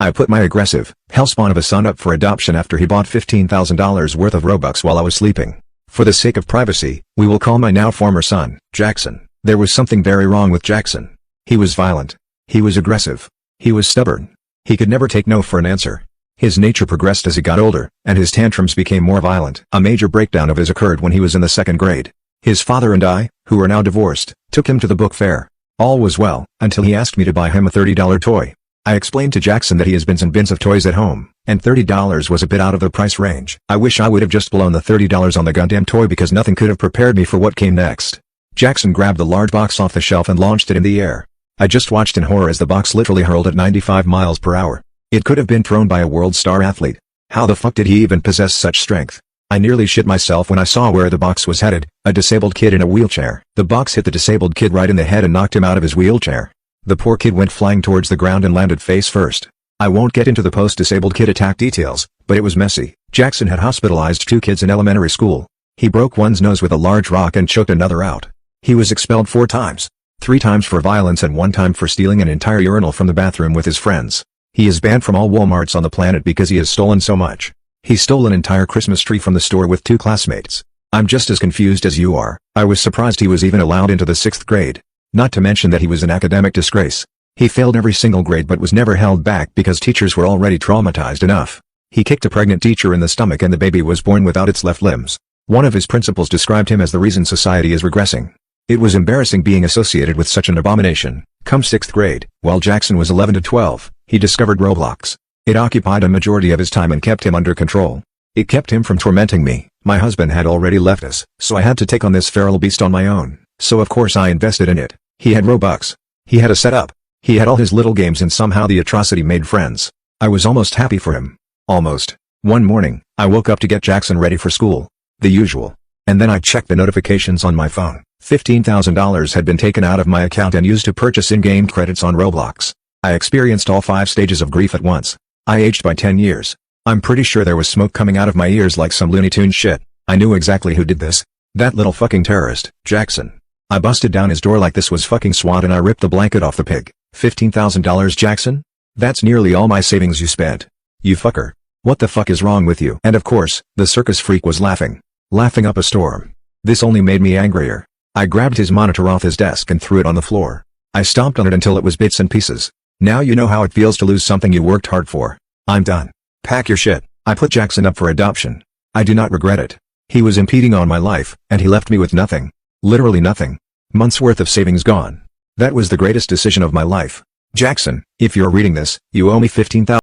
I put my aggressive, hellspawn of a son up for adoption after he bought $15,000 worth of Robux while I was sleeping. For the sake of privacy, we will call my now former son, Jackson. There was something very wrong with Jackson. He was violent. He was aggressive. He was stubborn. He could never take no for an answer. His nature progressed as he got older, and his tantrums became more violent. A major breakdown of his occurred when he was in the 2nd grade. His father and I, who are now divorced, took him to the book fair. All was well, until he asked me to buy him a $30 toy. I explained to Jackson that he has bins and bins of toys at home, and $30 was a bit out of the price range. I wish I would have just blown the $30 on the goddamn toy because nothing could have prepared me for what came next. Jackson grabbed the large box off the shelf and launched it in the air. I just watched in horror as the box literally hurled at 95 miles per hour. It could have been thrown by a world star athlete. How the fuck did he even possess such strength? I nearly shit myself when I saw where the box was headed, a disabled kid in a wheelchair. The box hit the disabled kid right in the head and knocked him out of his wheelchair. The poor kid went flying towards the ground and landed face first. I won't get into the post-disabled kid attack details, but it was messy. Jackson had hospitalized 2 kids in elementary school. He broke one's nose with a large rock and choked another out. He was expelled 4 times. 3 times for violence and 1 time for stealing an entire urinal from the bathroom with his friends. He is banned from all Walmarts on the planet because he has stolen so much. He stole an entire Christmas tree from the store with 2 classmates. I'm just as confused as you are. I was surprised he was even allowed into the 6th grade. Not to mention that he was an academic disgrace. He failed every single grade but was never held back because teachers were already traumatized enough. He kicked a pregnant teacher in the stomach and the baby was born without its left limbs. One of his principals described him as the reason society is regressing. It was embarrassing being associated with such an abomination. Come 6th grade, while Jackson was 11 to 12, he discovered Roblox. It occupied a majority of his time and kept him under control. It kept him from tormenting me. My husband had already left us, so I had to take on this feral beast on my own. So of course I invested in it. He had Robux. He had a setup. He had all his little games and somehow the atrocity made friends. I was almost happy for him. Almost. One morning, I woke up to get Jackson ready for school. The usual. And then I checked the notifications on my phone. $15,000 had been taken out of my account and used to purchase in-game credits on Roblox. I experienced all 5 stages of grief at once. I aged by 10 years. I'm pretty sure there was smoke coming out of my ears like some Looney Tunes shit. I knew exactly who did this. That little fucking terrorist, Jackson. I busted down his door like this was fucking SWAT and I ripped the blanket off the pig. $15,000 Jackson? That's nearly all my savings you spent. You fucker. What the fuck is wrong with you? And of course, the circus freak was laughing. Laughing up a storm. This only made me angrier. I grabbed his monitor off his desk and threw it on the floor. I stomped on it until it was bits and pieces. Now you know how it feels to lose something you worked hard for. I'm done. Pack your shit. I put Jackson up for adoption. I do not regret it. He was impeding on my life, and he left me with nothing. Literally nothing. Months worth of savings gone. That was the greatest decision of my life. Jackson, if you're reading this, you owe me $15,000.